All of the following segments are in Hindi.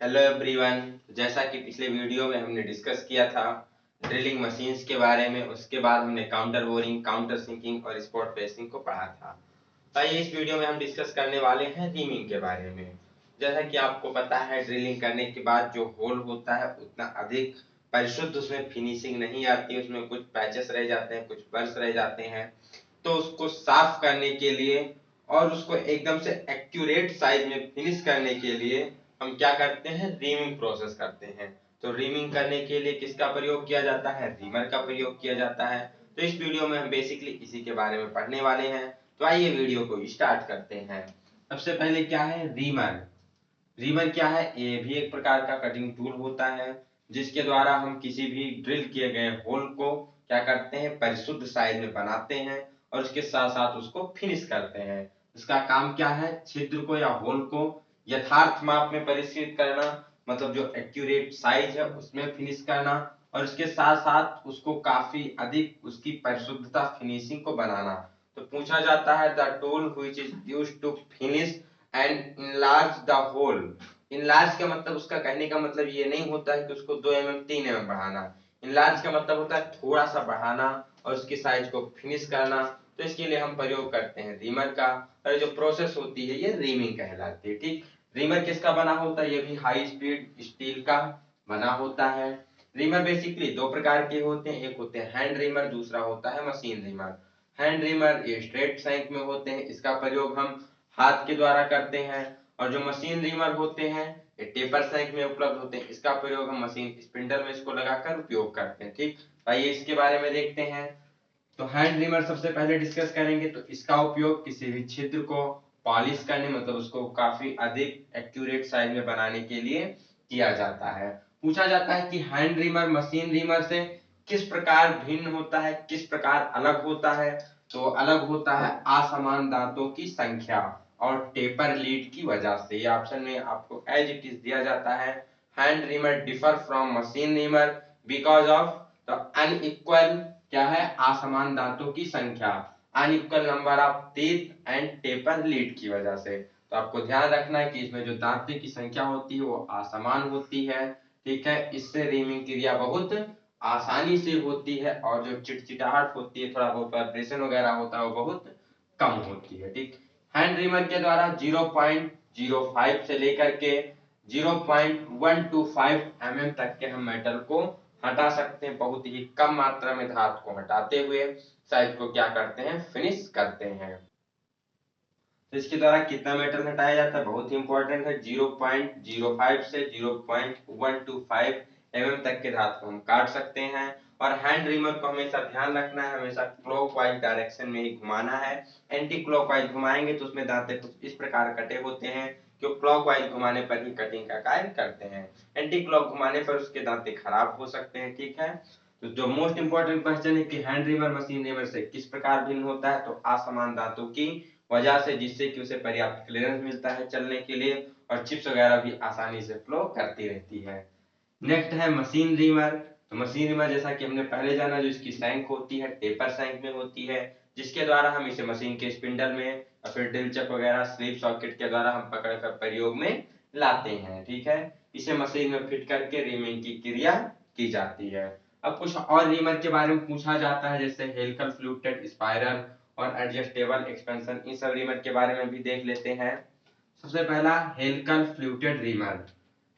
Hello everyone. जैसा कि पिछले वीडियो में हमने डिस्कस किया था ड्रिलिंग मशीन्स के बारे में, उसके बाद हमने काउंटर बोरिंग, काउंटर सिंकिंग और स्पॉट प्रेसिंग को पढ़ा था। आइए इस वीडियो में हम डिस्कस करने वाले हैं रीमिंग के बारे में। जैसा कि आपको पता है ड्रिलिंग करने के बाद जो होल होता है उतना अधिक परिशुद्ध उसमें फिनिशिंग नहीं आती है, उसमें कुछ पैचेस रह जाते हैं, कुछ बर्स रह जाते हैं। तो उसको साफ करने के लिए और उसको एकदम से एक्यूरेट साइज में फिनिश करने के लिए हम क्या करते हैं, रीमिंग प्रोसेस करते हैं। तो रीमिंग करने के लिए किसका प्रयोग किया जाता है, रीमर का प्रयोग किया जाता है। तो इस वीडियो में हम बेसिकली इसी के बारे में पढ़ने वाले हैं। तो आइए वीडियो को स्टार्ट करते हैं। सबसे पहले क्या है रीमर। रीमर क्या है, ये भी एक प्रकार का कटिंग टूल होता है जिसके द्वारा हम किसी भी ड्रिल किए गए होल को क्या करते हैं, परिशुद्ध साइज में बनाते हैं और उसके साथ साथ उसको फिनिश करते हैं। इसका काम क्या है, छिद्र को या होल को यथार्थ माप में परिष्कृत करना, मतलब जो एक्यूरेट साइज है उसमें फिनिश करना, और उसके साथ साथ उसको काफी अधिक उसकी परिशुद्धता फिनिशिंग को बनाना। तो पूछा जाता है the tool which is used to finish and enlarge the hole. Enlarge का मतलब, उसका कहने का मतलब ये नहीं होता है कि उसको 2 mm 3 mm बढ़ाना। इनलार्ज का मतलब होता है थोड़ा सा बढ़ाना और उसकी साइज को फिनिश करना। तो इसके लिए हम प्रयोग करते हैं रीमर का, और जो प्रोसेस होती है ये रीमिंग कहलाती है। ठीक, रीमर किसका बना होता है, ये भी हाई स्पीड स्टील का बना होता है। रीमर बेसिकली दो प्रकार के होते हैं, एक होते हैं हैंड रीमर, दूसरा होता है मशीन रीमर। हैंड रीमर ये स्ट्रेट सैंक में होते हैं, इसका प्रयोग हम हाथ के द्वारा करते हैं। और जो मशीन रीमर होते हैं ये टेपर सैंक में उपलब्ध होते हैं, इसका प्रयोग हम मशीन स्पिंडल में इसको लगाकर उपयोग करते हैं। ठीक, आइए इसके बारे में देखते हैं। तो हैंड रीमर सबसे पहले डिस्कस करेंगे। तो इसका उपयोग किसी भी छिद्र को पॉलिश करने, मतलब उसको काफी अधिक एक्यूरेट साइज में बनाने के लिए किया जाता है। पूछा जाता है कि हैंड रीमर मशीन रीमर से किस प्रकार भिन्न होता है, किस प्रकार अलग होता है। तो अलग होता है असमान दांतों की संख्या और टेपर लीड की वजह से। ये ऑप्शन में आपको एज इट इज दिया जाता है। Hand reamer differ from machine reamer because of the unequal, क्या है, असमान दांतों की संख्या, unequal number of teeth and taper lead की वजह से। तो आपको ध्यान रखना है कि इसमें जो दांतों की संख्या होती है वो असमान होती है। ठीक है, इससे रीमिंग क्रिया बहुत आसानी से होती है और जो चिटचिटाहट होती है, थोड़ा बहुत वाइब्रेशन वगैरह होता है, वो बहुत कम होती है। ठीक, हैंड रीमर के द्वारा 0.05 से लेकर के 0.125 mm तक के हम मेटल को हटा सकते हैं। बहुत ही कम मात्रा में धातु को हटाते हुए साइज को क्या करते हैं, फिनिश करते हैं। तो इसके द्वारा कितना मेटल हटाया जाता है, बहुत ही इंपॉर्टेंट है। 0.05 से 0.125 mm तक के धातु को हम काट सकते हैं। और हैंड रीमर को हमेशा ध्यान रखना है, हमेशा क्लॉकवाइज डायरेक्शन में ही घुमाना है। एंटी क्लॉकवाइज घुमाएंगे तो उसमें दांते कुछ इस प्रकार कटे होते हैं, जो क्लॉकवाइज घुमाने पर ही कटिंग का कार्य करते हैं। एंटी क्लॉक घुमाने पर उसके दांते खराब हो सकते हैं। ठीक है, तो जो मोस्ट इंपॉर्टेंट क्वेश्चन है कि हैंड रीमर मशीन रीमर से किस प्रकार भिन्न होता है, तो असमान दांतों की वजह से, जिससे कि उसे पर्याप्त क्लियरेंस मिलता है चलने के लिए और चिप्स वगैरह भी आसानी से फ्लो करती रहती है। नेक्स्ट है मशीन रीमर। तो मशीन रीमर जैसा कि हमने पहले जाना, जो इसकी सैंक होती है टेपर सैंक में होती है, जिसके द्वारा हम इसे मशीन के स्पिंडल में या फिर ड्रिल चक वगैरह स्लिप सॉकेट के द्वारा हम पकड़ कर प्रयोग में लाते हैं। ठीक है, इसे मशीन में फिट करके रीमिंग की क्रिया की जाती है। अब कुछ और रीमर के बारे में पूछा जाता है, जैसे हेलिकल फ्लूटेड स्पाइरल और एडजस्टेबल एक्सपेंशन। इन सब रीमर के बारे में भी देख लेते हैं। सबसे पहला helical fluted reamer.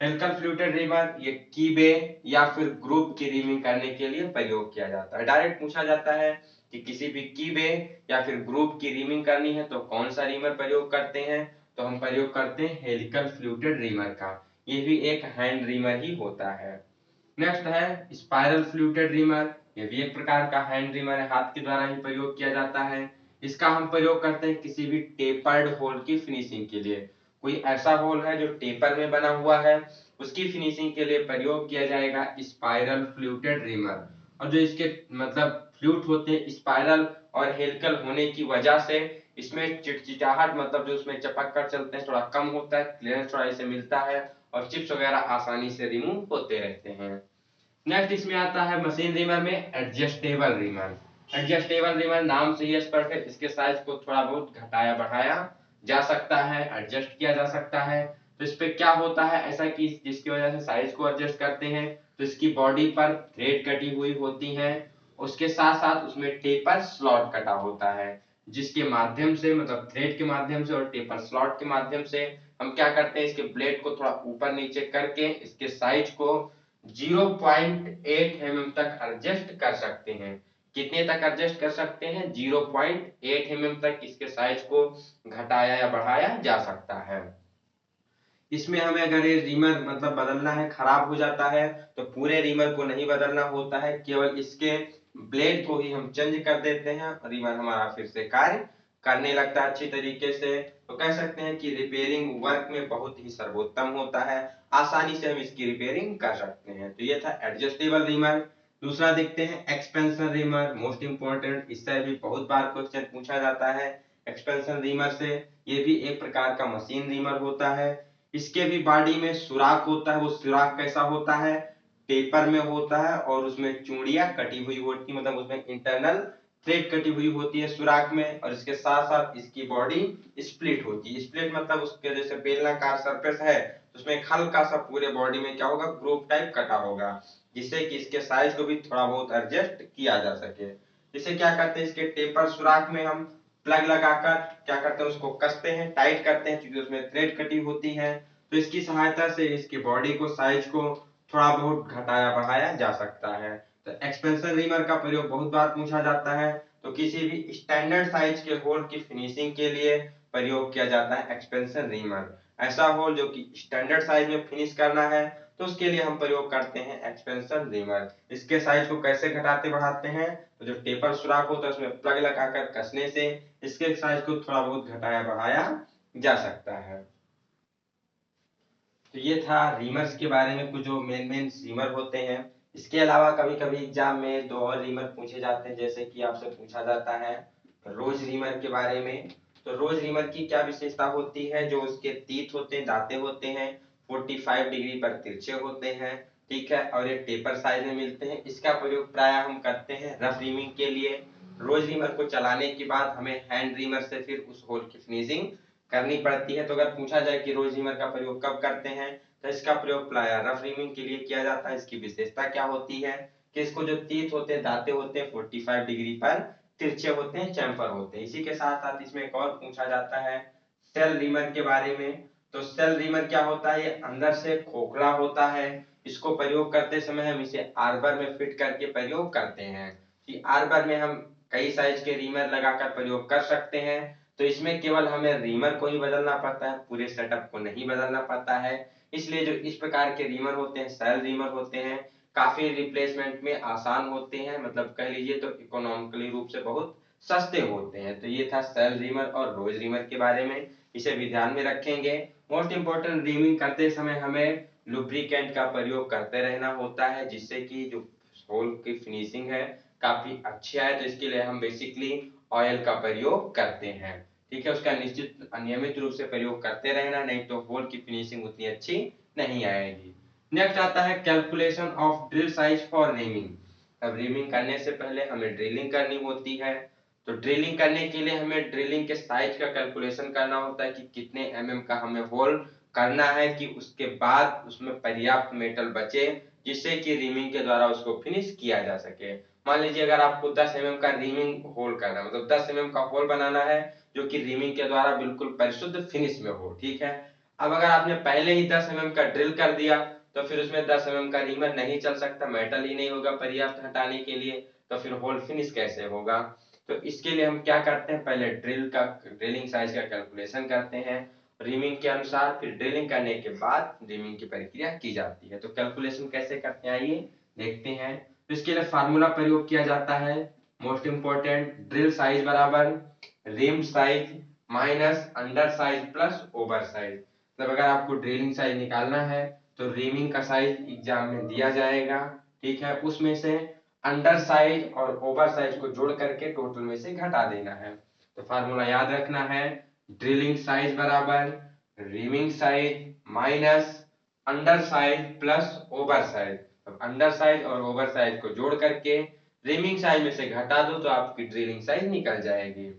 Helical fluted reamer ये कीबे या फिर ग्रुप की रीमिंग करने के लिए प्रयोग किया जाता है। डायरेक्ट पूछा जाता है कि किसी भी कीबे या फिर ग्रुप की रीमिंग करनी है तो कौन सा रीमर प्रयोग करते हैं, तो हम प्रयोग करते हैं हेलिकल फ्लूटेड रीमर का। ये भी एक हैंड रीमर ही होता है। नेक्स्ट है स्पाइरल फ्लूटेड रीमर। ये भी एक प्रकार का हैंड रीमर है, हाथ के द्वारा ही प्रयोग किया जाता है। इसका हम प्रयोग करते हैं किसी भी टेपर्ड होल की फिनिशिंग के लिए। कोई ऐसा होल है जो टेपर में बना हुआ है, उसकी फिनिशिंग के लिए प्रयोग किया जाएगा स्पाइरल फ्लूटेड रीमर। और जो इसके मतलब फ्लूट होते हैं स्पाइरल और हेलिकल होने की वजह से इसमें चिटचिटाहट, मतलब जो उसमें चपक कर चलते हैं, थोड़ा कम होता है, क्लियरेंस थोड़ा इसे मिलता है और चिप्स वगैरह आसानी से रिमूव होते रहते हैं। नेक्स्ट इसमें आता है मशीन रीमर में एडजस्टेबल रीमर। एडजस्टेबल रीमर नाम से ही स्पष्ट है, इसके साइज को थोड़ा बहुत घटाया बढ़ाया जा सकता है, एडजस्ट किया जा सकता है। तो इस पे क्या होता है ऐसा कि जिसकी वजह से साइज को एडजस्ट करते हैं, तो इसकी बॉडी पर थ्रेड कटी हुई होती है, उसके साथ साथ उसमें टेपर स्लॉट कटा होता है, जिसके माध्यम से मतलब थ्रेड के माध्यम से और टेपर स्लॉट के माध्यम से हम क्या करते हैं, इसके ब्लेड को थोड़ा ऊपर नीचे करके इसके साइज को 0.8 mm तक एडजस्ट कर सकते हैं। कितने तक एडजस्ट कर सकते हैं? 0.8 mm तक इसके साइज को घटाया या बढ़ाया जा सकता है। इसमें हमें अगर ये रीमर मतलब बदलना है, खराब हो जाता है, तो पूरे रीमर को नहीं बदलना होता है, केवल इसके ब्लेड को ही हम चेंज कर देते हैं और रीमर हमारा फिर से कार्य करने लगता है अच्छी तरीके से। तो कह सकते हैं कि रिपेयरिंग वर्क में बहुत ही सर्वोत्तम होता है, आसानी से हम इसकी रिपेयरिंग कर सकते हैं। तो ये था एडजस्टेबल रीमर। दूसरा देखते हैं एक्सपेंशन रीमर, मोस्ट इंपोर्टेंट, इससे भी बहुत बार क्वेश्चन पूछा जाता है। एक्सपेंशन रीमर से ये भी एक प्रकार का मशीन रीमर होता है। इसके भी बॉडी में सुराख होता है, वो सुराख कैसा होता है? टेपर में होता है और उसमें चूड़ियां कटी हुई होती, मतलब उसमें इंटरनल थ्रेड कटी हुई होती है सुराख में, और इसके साथ साथ इसकी बॉडी स्प्लिट होती है। स्प्लिट मतलब उसके जैसे बेलनाकार सरफेस है, उसमें हल्का सा पूरे बॉडी में क्या होगा, ग्रुप टाइप कटा होगा, जिससे कि इसके साइज को भी थोड़ा बहुत एडजस्ट किया जा सके। जिसे क्या करते हैं, इसके टेपर सुराख में हम प्लग लगाकर क्या करते हैं, उसको कसते हैं, टाइट करते हैं, क्योंकि उसमें थ्रेड कटी होती है। तो इसकी सहायता से इसकी बॉडी को साइज को थोड़ा बहुत घटाया बढ़ाया जा सकता है। तो एक्सपेंशन रीमर का प्रयोग बहुत बार पूछा जाता है। तो किसी भी स्टैंडर्ड साइज के होल की फिनिशिंग के लिए प्रयोग किया जाता है एक्सपेंशन रीमर। ऐसा होल जो कि स्टैंडर्ड साइज में फिनिश करना है, तो उसके लिए हम प्रयोग करते हैं एक्सपेंशन रीमर। इसके साइज को कैसे घटाते बढ़ाते हैं? तो जो टेपर सुराख होता है उसमें प्लग लगाकर कसने से इसके साइज को थोड़ा बहुत घटाया बढ़ाया जा सकता है। तो ये था रीमर्स के बारे में, कुछ जो मेन रीमर होते हैं। इसके अलावा कभी कभी एग्जाम में दो और रीमर पूछे जाते हैं, जैसे कि आपसे पूछा जाता है रोज रीमर के बारे में। तो रोज रीमर की क्या विशेषता होती है? जो उसके तीत होते हैं, दांते होते हैं, 45 डिग्री पर तिरछे होते हैं, ठीक है, और ये टेपर साइज में मिलते हैं। इसका प्रयोग प्राय हम करते हैं रफ रीमिंग के लिए। रोज रीमर को चलाने के बाद हमें हैंड रीमर से फिर उस होल की फिनिशिंग करनी पड़ती है। तो अगर पूछा जाए कि रोज रीमर का प्रयोग कब करते हैं, तो इसका प्रयोग प्राय रफ रीमिंग के लिए किया जाता है। इसकी विशेषता क्या होती है कि इसको जो तीत होते हैं, दांते होते हैं, 45 डिग्री पर तिरछे होते हैं, चैम्फर होते हैं। इसी के साथ साथ इसमें एक और पूछा जाता है सेल रीमर के बारे में। तो सेल रीमर क्या होता है? ये अंदर से खोखला होता है। इसको प्रयोग करते समय हम इसे आर्बर में फिट करके प्रयोग करते हैं। कि आर्बर में हम कई साइज के रीमर लगाकर प्रयोग कर सकते हैं। तो इसमें केवल हमें रीमर को ही बदलना पड़ता है, पूरे सेटअप को नहीं बदलना पड़ता है। इसलिए जो इस प्रकार के रीमर होते हैं, सेल रीमर होते हैं, काफी रिप्लेसमेंट में आसान होते हैं, मतलब कह लीजिए तो इकोनॉमिकली रूप से बहुत सस्ते होते हैं। तो ये था सेल रीमर और रोज रीमर के बारे में, इसे भी ध्यान में रखेंगे। मोस्ट इंपोर्टेंट, रीमिंग करते समय हमें लुब्रिकेंट का प्रयोग करते रहना होता है, जिससे कि जो होल की फिनिशिंग है काफी अच्छी आए। तो इसके लिए हम बेसिकली ऑयल का प्रयोग करते हैं, ठीक है। उसका निश्चित नियमित रूप से प्रयोग करते रहना, नहीं तो होल की फिनिशिंग उतनी अच्छी नहीं आएगी। नेक्स्ट आता है calculation of drill size for reaming. अब रीमिंग करने से पहले हमें ड्रिलिंग करनी होती है। तो ड्रिलिंग करने के लिए हमें ड्रिलिंग के साइज का कैलकुलेशन करना होता है कि कितने mm का हमें होल करना है कि उसके बाद उसमें पर्याप्त मेटल बचे, जिससे कि रीमिंग के द्वारा उसको फिनिश किया जा सके। मान लीजिए अगर आपको 10 mm का रीमिंग होल करना है, मतलब 10 mm का होल बनाना है जो कि रीमिंग के द्वारा बिल्कुल परिशुद्ध फिनिश में हो, ठीक है। अब अगर आपने पहले ही 10 mm का ड्रिल कर दिया, तो फिर उसमें 10 mm का रीमर नहीं चल सकता, मेटल ही नहीं होगा पर्याप्त हटाने के लिए, तो फिर होल फिनिश कैसे होगा? तो इसके लिए हम क्या करते हैं, पहले ड्रिलिंग साइज का कैलकुलेशन करते हैं रीमिंग के अनुसार, फिर ड्रिलिंग करने के बाद रीमिंग की प्रक्रिया की जाती है। तो कैलकुलेशन कैसे करते हैं आइए देखते हैं। तो इसके लिए फार्मूला प्रयोग किया जाता है, मोस्ट इंपोर्टेंट, ड्रिल साइज बराबर ream size minus under size plus over size. मतलब अगर आपको ड्रिलिंग साइज निकालना है तो रिमिंग का साइज एग्जाम में दिया जाएगा, ठीक है, उसमें से अंडर साइज और ओवर साइज को जोड़ करके टोटल में से घटा देना है। तो फार्मूला याद रखना है, ड्रिलिंग साइज बराबर rhyming size minus under size plus over size. अब अंडर साइज और ओवर साइज को जोड़ करके रिमिंग साइज में से घटा दो तो आपकी ड्रिलिंग साइज निकल जाएगी।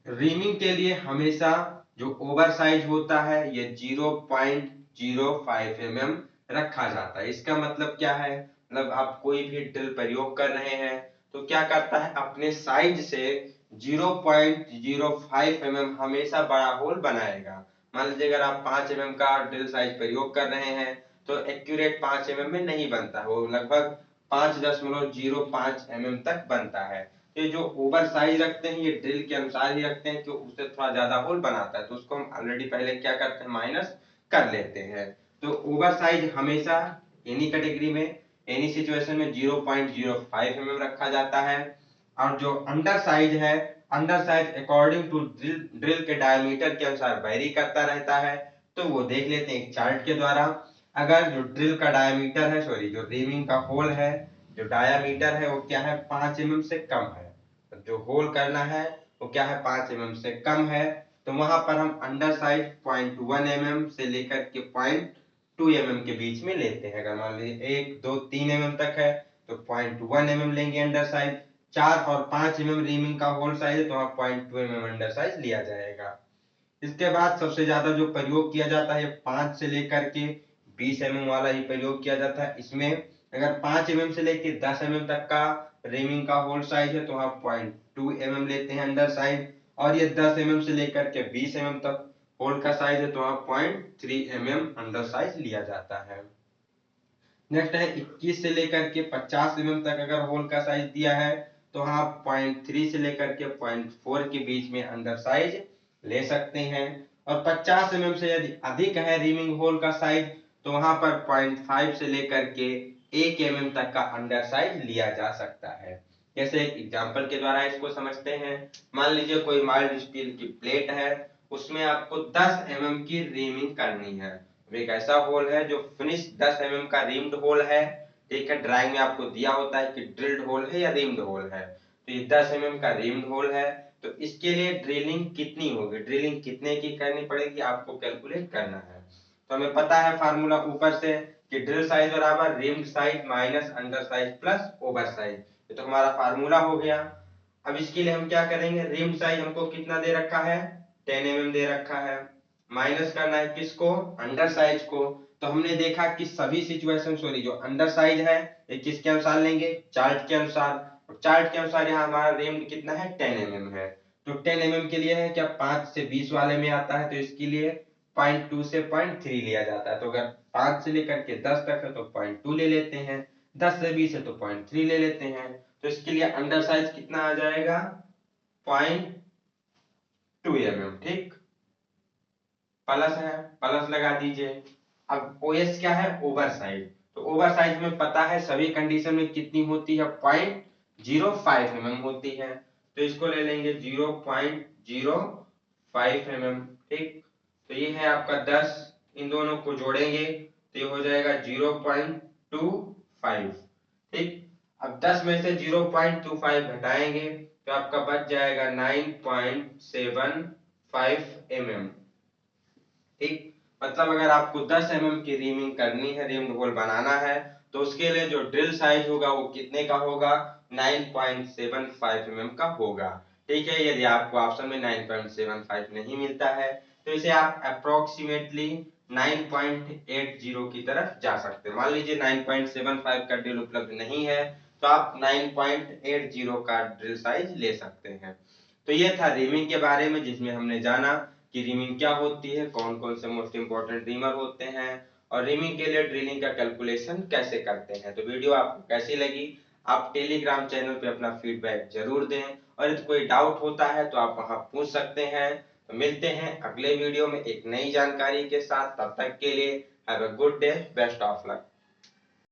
रीमिंग के लिए हमेशा जो ओवर साइज होता है ये 0.05 mm रखा जाता है। इसका मतलब क्या है, मतलब आप कोई भी ड्रिल प्रयोग कर रहे हैं तो क्या करता है, अपने साइज से 0.05 mm हमेशा बड़ा होल बनाएगा। मान लीजिए अगर आप 5 mm का ड्रिल साइज प्रयोग कर रहे हैं तो एक्यूरेट 5 mm में नहीं बनता, वो लगभग 5.05 mm तक बनता है। ये जो ओवर साइज रखते हैं ये ड्रिल के अनुसार ही रखते हैं, जो उससे थोड़ा ज्यादा होल बनाता है तो उसको हम ऑलरेडी पहले क्या करते हैं, माइनस कर लेते हैं। तो ओवर साइज हमेशा एनी कैटेगरी में, एनी सिचुएशन में 0.05 mm रखा जाता है। और जो अंडर साइज है, under size according to drill के डायमीटर के अनुसार वेरी करता रहता है। तो वो देख लेते हैं एक चार्ट के द्वारा। अगर जो ड्रिल का डायमीटर है, सॉरी जो रिमिंग का होल है, जो डायमीटर है वो क्या है, 5 mm से कम है, तो जो होल करना है वो क्या है, 5 mm से कम है, तो वहां पर हम अंडर साइज 0.1 mm से लेकर के 0.2 mm के बीच में लेते हैं। अगर मान लीजिए 1 2 3 mm तक है तो 0.1 mm लेंगे अंडर साइज, 4 और 5 mm रिमिंग का होल साइज है तो वहां 0.2 mm अंडर साइज लिया जाएगा। इसके बाद सबसे ज्यादा जो प्रयोग किया जाता है 5 से लेकर के 20 mm वाला ही प्रयोग किया जाता है। इसमें अगर 5 mm से लेकर 10 mm तक का रिमिंग का होल साइज है तो हम 0.2 mm लेते हैं अंडर साइज, और ये 10 mm से लेकर के 20 mm तक होल का साइज है तो हम 0.3 mm अंडर साइज लिया जाता है। नेक्स्ट है 21 से लेकर के 50 mm तक अगर होल का साइज दिया है तो हाँ 0.3 से लेकर के 0.4 के बीच में अंडर साइज ले सकते हैं। और 50 mm से यदि अधिक है रिमिंग होल का साइज तो वहां पर 0.5 से लेकर के 1 mm तक का अंडर साइज लिया जा सकता है। जैसे एक एग्जांपल के द्वारा इसको समझते हैं। मान लीजिए कोई माइल्ड स्टील की प्लेट है, उसमें आपको 10 mm की रिमिंग करनी है। एक ऐसा होल है जो फिनिश 10 mm का रिम्ड होल है, ठीक है, ड्राइंग में आपको दिया होता है कि ड्रिल्ड होल है या रिम्ड होल है, तो ये 10 mm का रिम्ड होल है। तो इसके लिए ड्रिलिंग कितनी होगी, ड्रिलिंग कितने की करनी पड़ेगी आपको कैलकुलेट करना है। तो हमें पता है फार्मूला ऊपर से कि ड्रिल साइज बराबर rimmed size minus under size plus over size, ये तो हमारा फार्मूला हो गया। अब इसके लिए हम क्या करेंगे, रिम्ड साइज हमको कितना दे रखा है, 10 mm दे रखा है, माइनस करना है किसको, अंडर साइज को। तो हमने देखा कि सभी सिचुएशन, सॉरी जो अंडर साइज है ये किसके अनुसार लेंगे, चार्ट के अनुसार। चार्ट के अनुसार यहाँ हमारा रिम्ड कितना है, 10 mm है। तो 10 mm के लिए है क्या 5 से 20 वाले में आता है तो इसके लिए 0.2 से 0.3 लिया जाता है। तो अगर 5 से लेकर के 10 तक है तो 0.2 ले लेते हैं, 10 से 20 है तो 0.3 ले लेते हैं। तो इसके लिए अंडर साइज कितना आ जाएगा, 0.2 mm, ठीक, प्लस है, प्लस लगा दीजिए। अब ओएस क्या है, ओवर साइज। तो ओवर साइज में पता है सभी कंडीशन में कितनी होती है, 0.05 mm होती है। तो इसको ले लेंगे 0.05 mm, ठीक। तो ये है आपका 10, इन दोनों को जोड़ेंगे तो ये हो जाएगा 0.25, ठीक। अब 10 में से 0.25 घटाएंगे तो आपका बच जाएगा 9.75 mm, ठीक। मतलब अगर आपको 10 mm की रिमिंग करनी है, रिम्ड होल बनाना है, तो उसके लिए जो ड्रिल साइज होगा वो कितने का होगा, 9.75 mm का होगा, ठीक है। यदि आपको ऑप्शन में 9.75 नहीं मिलता है तो इसे आप अप्रोक्सीमेटली 9.80 की तरफ जा सकते हैं। मान लीजिए 9.75 का ड्रिल उपलब्ध नहीं है तो आप 9.80 का ड्रिल साइज ले सकते हैं। तो ये था रिमिंग के बारे में, जिसमें हमने जाना कि रिमिंग क्या होती है, कौन कौन से मोस्ट इंपोर्टेंट रिमर होते हैं, और रिमिंग के लिए ड्रिलिंग का कैलकुलेशन कैसे करते हैं। तो वीडियो आपको कैसी लगी, आप टेलीग्राम चैनल पे अपना फीडबैक जरूर दें, और यदि कोई डाउट होता है तो आप वहां पूछ सकते हैं। तो मिलते हैं अगले वीडियो में एक नई जानकारी के साथ, तब तक के लिए have a good day, best of luck.